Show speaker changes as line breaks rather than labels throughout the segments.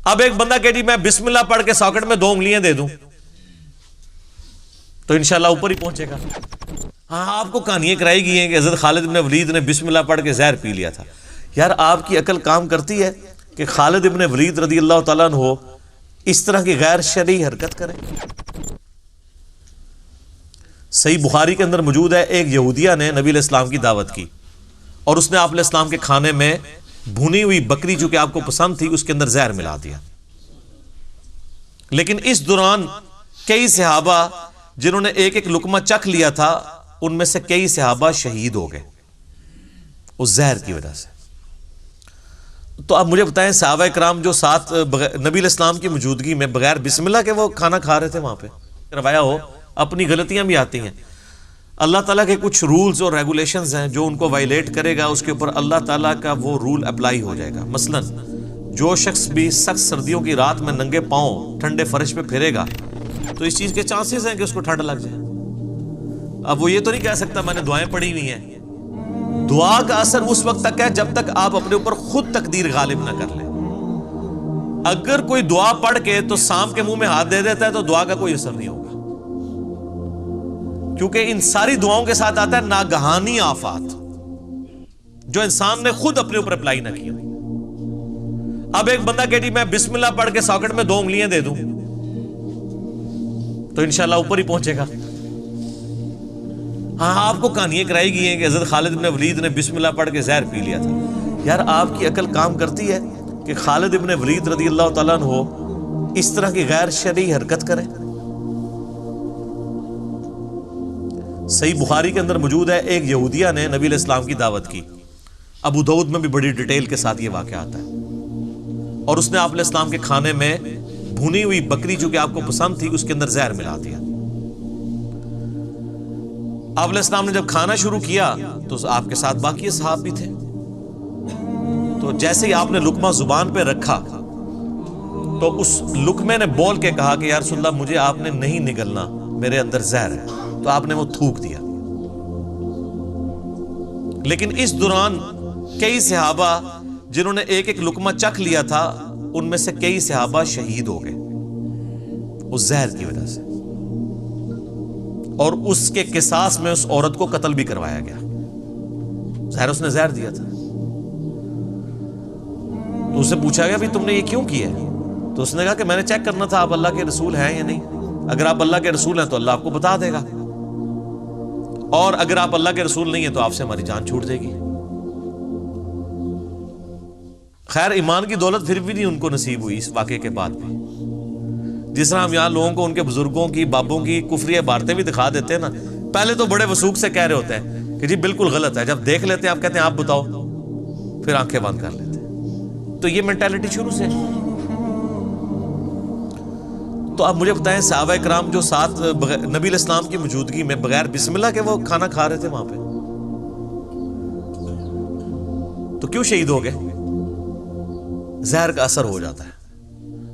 اب ایک بندہ کہ جی میں بسم اللہ پڑھ کے ساکٹ میں 2 انگلیاں دے دوں تو انشاءاللہ اوپر ہی پہنچے گا. ہاں آپ کو کہانیاں کرائی گئی ہیں کہ حضرت خالد بن ولید نے بسم اللہ پڑھ کے زہر پی لیا تھا. یار آپ کی عقل کام کرتی ہے کہ خالد بن ولید رضی اللہ تعالیٰ عنہ اس طرح کی غیر شرعی حرکت کریں؟ صحیح بخاری کے اندر موجود ہے، ایک یہودیہ نے نبی علیہ السلام کی دعوت کی اور اس نے آپ علیہ السلام کے کھانے میں بھنی ہوئی بکری جو کہ آپ کو پسند تھی اس کے اندر زہر ملا دیا. لیکن اس دوران کئی صحابہ جنہوں نے ایک ایک لقمہ چکھ لیا تھا ان میں سے کئی صحابہ شہید ہو گئے اس زہر کی وجہ سے. تو اب مجھے بتائیں صحابہ کرام جو ساتھ نبی علیہ السلام کی موجودگی میں بغیر بسم اللہ کے وہ کھانا کھا رہے تھے وہاں پہ، روایا ہو اپنی غلطیاں بھی آتی ہیں. اللہ تعالیٰ کے کچھ رولز اور ریگولیشنز ہیں جو ان کو وائلیٹ کرے گا اس کے اوپر اللہ تعالیٰ کا وہ رول اپلائی ہو جائے گا. مثلا جو شخص بھی سخت سردیوں کی رات میں ننگے پاؤں ٹھنڈے فرش پہ پھرے گا تو اس چیز کے چانسز ہیں کہ اس کو ٹھنڈ لگ جائے. اب وہ یہ تو نہیں کہہ سکتا میں نے دعائیں پڑھی ہوئی ہیں. دعا کا اثر اس وقت تک ہے جب تک آپ اپنے اوپر خود تقدیر غالب نہ کر لیں. اگر کوئی دعا پڑھ کے تو سانپ کے منہ میں ہاتھ دے دیتا ہے تو دعا کا کوئی اثر نہیں ہوگا، کیونکہ ان ساری دعاؤں کے ساتھ آتا ہے ناگہانی آفات جو انسان نے خود اپنے اوپر اپلائی نہ کی. اب ایک بندہ کہ جی میں بسم اللہ پڑھ کے ساکٹ میں 2 انگلیاں دے دوں تو انشاءاللہ اوپر ہی پہنچے گا. ہاں آپ کو کہانیاں کرائی گئی ہیں کہ حضرت خالد بن ولید نے بسم اللہ پڑھ کے زہر پی لیا تھا. یار آپ کی عقل کام کرتی ہے کہ خالد بن ولید رضی اللہ تعالیٰ عنہ اس طرح کی غیر شرعی حرکت کریں؟ صحیح بخاری کے اندر موجود ہے، ایک یہودیہ نے نبی علیہ السلام کی دعوت کی. ابو داؤد میں بھی بڑی ڈیٹیل کے ساتھ یہ واقعہ آتا ہے. اور اس نے آپ علیہ السلام کے کھانے میں بھنی ہوئی بکری جو کہ آپ کو پسند تھی اس کے اندر زہر ملا دیا. آپ علیہ السلام نے جب کھانا شروع کیا تو آپ کے ساتھ باقی صحابہ بھی تھے. تو جیسے ہی آپ نے لقمہ زبان پہ رکھا تو اس لقمے نے بول کے کہا کہ یا رسول اللہ مجھے آپ نے نہیں نگلنا، میرے اندر زہر ہے. تو آپ نے وہ تھوک دیا. لیکن اس دوران کئی صحابہ جنہوں نے ایک ایک لقمہ چکھ لیا تھا ان میں سے کئی صحابہ شہید ہو گئے اس زہر کی وجہ سے، اور اس کے قصاص میں اس عورت کو قتل بھی کروایا گیا. اس نے زہر دیا تھا. تو اس سے پوچھا گیا بھی تم نے یہ کیوں کیا ہے؟ تو اس نے کہا کہ میں نے چیک کرنا تھا آپ اللہ کے رسول ہیں یا نہیں. اگر آپ اللہ کے رسول ہیں تو اللہ آپ کو بتا دے گا، اور اگر آپ اللہ کے رسول نہیں ہیں تو آپ سے ہماری جان چھوٹ جائے گی. خیر ایمان کی دولت پھر بھی نہیں ان کو نصیب ہوئی اس واقعے کے بعد بھی. جس طرح ہم یہاں لوگوں کو ان کے بزرگوں کی بابوں کی کفری عبارتیں بھی دکھا دیتے ہیں نا، پہلے تو بڑے وثوق سے کہہ رہے ہوتے ہیں کہ جی بالکل غلط ہے، جب دیکھ لیتے ہیں آپ کہتے ہیں آپ بتاؤ، پھر آنکھیں بند کر لیتے ہیں. تو یہ مینٹالٹی شروع سے. تو اب مجھے بتائیں صحابہ کرام جو ساتھ نبی علیہ السلام کی موجودگی میں بغیر بسم اللہ کے وہ کھانا کھا رہے تھے وہاں پہ، تو کیوں شہید ہو گئے؟ زہر کا اثر ہو جاتا ہے.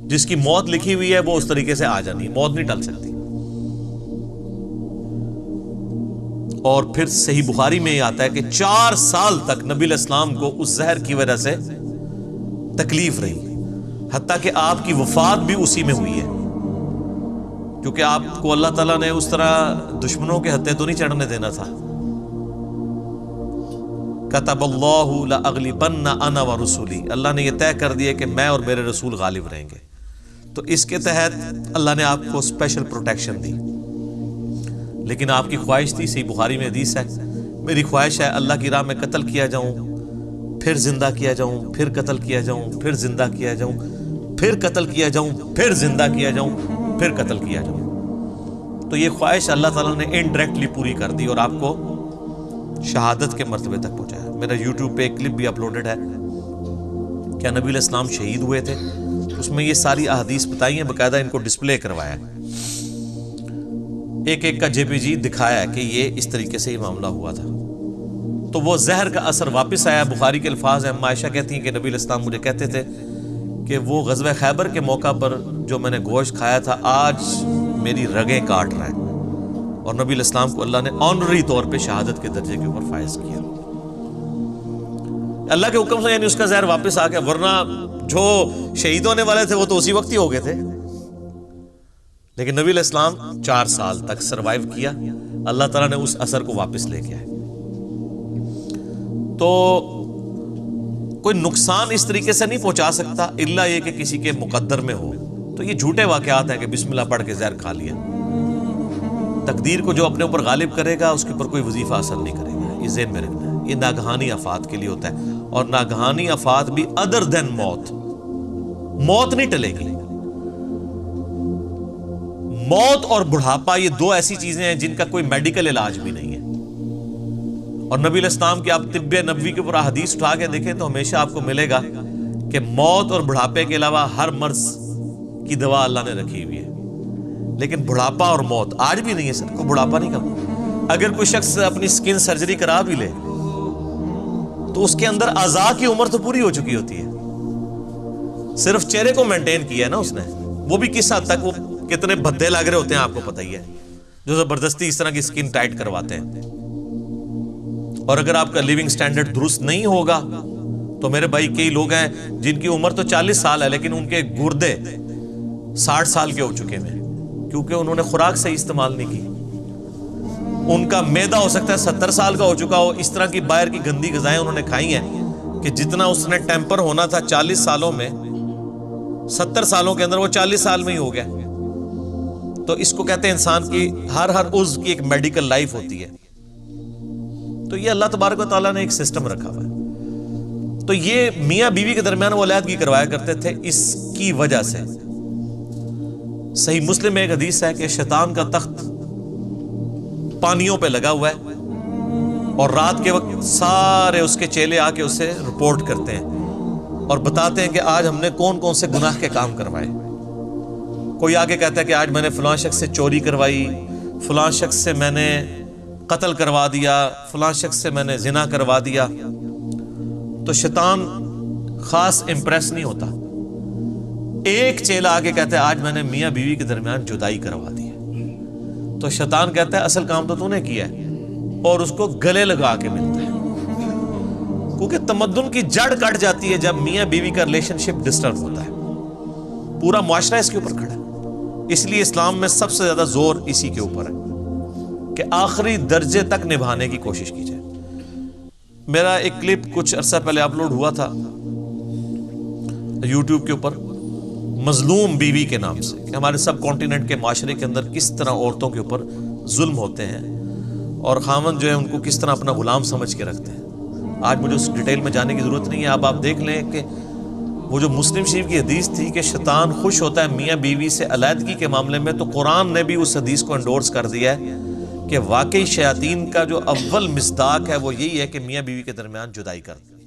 جس کی موت لکھی ہوئی ہے وہ اس طریقے سے آ جانی، موت نہیں ٹل سکتی. اور پھر صحیح بخاری میں یہ آتا ہے کہ 4 سال تک نبی علیہ السلام کو اس زہر کی وجہ سے تکلیف رہی، حتیٰ کہ آپ کی وفات بھی اسی میں ہوئی ہے، کیونکہ آپ کو اللہ تعالیٰ نے اس طرح دشمنوں کے ہتھے تو نہیں چڑھنے دینا تھا. کتب اللہ لأغلبن انا ورسولی، اللہ نے یہ طے کر دیا کہ میں اور میرے رسول غالب رہیں گے. تو اس کے تحت اللہ نے آپ کو اسپیشل پروٹیکشن دی. لیکن آپ کی خواہش تھی، صحیح بخاری میں حدیث ہے، میری خواہش ہے اللہ کی راہ میں قتل کیا جاؤں، پھر زندہ کیا جاؤں، پھر قتل کیا جاؤں، پھر زندہ کیا جاؤں، پھر قتل کیا جاؤں، پھر زندہ کیا جاؤں، پھر قتل کیا جاؤں. تو یہ خواہش اللہ تعالیٰ نے انڈائریکٹلی پوری کر دی اور آپ کو شہادت کے مرتبے تک پہنچایا. میرا یوٹیوب پہ ایک کلپ بھی اپلوڈڈ ہے، کیا نبی علیہ السلام شہید ہوئے تھے، اس میں یہ ساری احادیث بتائی ہیں، باقاعدہ ان کو ڈسپلے کروایا ہے، ایک ایک کا JPG دکھایا ہے کہ یہ اس طریقے سے یہ معاملہ ہوا تھا. تو وہ زہر کا اثر واپس آیا. بخاری کے الفاظ ہیں، عائشہ کہتی ہیں کہ نبی علیہ السلام مجھے کہتے تھے کہ وہ غزوہ خیبر کے موقع پر جو میں نے گوشت کھایا تھا آج میری رگیں کاٹ رہا ہے. اور نبی علیہ السلام کو اللہ نے آنری طور پہ شہادت کے درجے کے اوپر فائز کیا اللہ کے حکم سے، یعنی اس کا زہر واپس آ گیا. ورنہ جو شہید ہونے والے تھے وہ تو اسی وقت ہی ہو گئے تھے، لیکن نبی علیہ السلام 4 سال تک سروائیو کیا، اللہ تعالیٰ نے اس اثر کو واپس لے کے آئے۔ تو کوئی نقصان اس طریقے سے نہیں پہنچا سکتا الا یہ کہ کسی کے مقدر میں ہو۔ تو یہ جھوٹے واقعات ہیں کہ بسم اللہ پڑھ کے زہر کھا لیا۔ تقدیر کو جو اپنے اوپر غالب کرے گا اس کے اوپر کوئی وظیفہ اثر نہیں کرے گا، یہ ذہن میں رکھنا ہے۔ یہ ناگہانی آفات کے لیے ہوتا ہے، اور ناگہانی آفات بھی ادر دین موت، موت نہیں ٹلے گی۔ موت اور بڑھاپا یہ 2 ایسی چیزیں ہیں جن کا کوئی میڈیکل علاج بھی نہیں ہے۔ اور نبی علیہ السلام کی آپ طب نبوی کے اوپر حدیث اٹھا کے دیکھیں تو ہمیشہ آپ کو ملے گا کہ موت اور بڑھاپے کے علاوہ ہر مرض کی دوا اللہ نے رکھی ہوئی ہے، لیکن بڑھاپا اور موت آج بھی نہیں ہے۔ سر کو بڑھاپا نہیں کرتا۔ اگر کوئی شخص اپنی سکن سرجری کرا بھی لے تو اس کے اندر اعضاء کی عمر تو پوری ہو چکی ہوتی ہے، صرف چہرے کو مینٹین کیا ہے نا اس نے، وہ بھی کس حد تک، وہ کتنے بھدے لگ رہے ہوتے ہیں آپ کو پتہ ہی ہے، جو زبردستی اس طرح کی سکن ٹائٹ کرواتے ہیں۔ اور اگر آپ کا لیونگ سٹینڈرڈ درست نہیں ہوگا تو میرے بھائی کئی لوگ ہیں جن کی عمر تو 40 سال ہے لیکن ان کے گردے 60 سال کے ہو چکے ہیں، کیونکہ انہوں نے خوراک صحیح استعمال نہیں کی۔ ان کا معدہ ہو سکتا ہے 70 سال کا ہو چکا ہو، اس طرح کی باہر کی گندی غذائیں انہوں نے کھائی ہیں کہ جتنا اس نے ٹیمپر ہونا تھا 40 سالوں میں، 70 سالوں کے اندر وہ 40 سال میں ہی ہو گیا۔ تو اس کو کہتے ہیں انسان کی ہر عضو کی ایک میڈیکل لائف ہوتی ہے۔ تو یہ اللہ تبارک و تعالیٰ نے ایک سسٹم رکھا ہوا ہے۔ تو یہ میاں بیوی کے درمیان وہ علیحدگی کروایا کرتے تھے اس کی وجہ سے۔ صحیح مسلم میں ایک حدیث ہے کہ شیطان کا تخت پانیوں پہ لگا ہوا ہے، اور رات کے وقت سارے اس کے چیلے آ کے اسے رپورٹ کرتے ہیں اور بتاتے ہیں کہ آج ہم نے کون کون سے گناہ کے کام کروائے۔ کوئی آگے کہتا ہے کہ آج میں نے فلاں شخص سے چوری کروائی، فلاں شخص سے میں نے قتل کروا دیا، فلاں شخص سے میں نے زنا کروا دیا۔ تو شیطان خاص امپریس نہیں ہوتا۔ ایک چیلا آگے کہتا ہے آج میں نے میاں بیوی کے درمیان جدائی کروا دی ہے، تو شیطان کہتا ہے اصل کام تو نے کیا ہے، اور اس کو گلے لگا کے ملتا ہے، کیونکہ تمدن کی جڑ کٹ جاتی ہے جب میاں بیوی کا ریلیشن شپ ڈسٹرب ہوتا ہے۔ پورا معاشرہ اس کے اوپر کھڑا ہے۔ اس لیے اسلام میں سب سے زیادہ زور اسی کے اوپر ہے کہ آخری درجے تک نبھانے کی کوشش کی جائے۔ میرا ایک کلپ کچھ عرصہ پہلے اپلوڈ ہوا تھا یوٹیوب کے اوپر، مظلوم بیوی کے نام سے، کہ ہمارے سب کانٹیننٹ کے معاشرے کے اندر کس طرح عورتوں کے اوپر ظلم ہوتے ہیں اور خاوند جو ہے ان کو کس طرح اپنا غلام سمجھ کے رکھتے ہیں۔ آج مجھے اس ڈیٹیل میں جانے کی ضرورت نہیں ہے، اب آپ دیکھ لیں کہ وہ جو مسلم شریف کی حدیث تھی کہ شیطان خوش ہوتا ہے میاں بیوی سے علیحدگی کے معاملے میں، تو قرآن نے بھی اس حدیث کو انڈورس کر دیا ہے کہ واقعی شیاطین کا جو اول مصداق ہے وہ یہی ہے کہ میاں بیوی کے درمیان جدائی کر دیں۔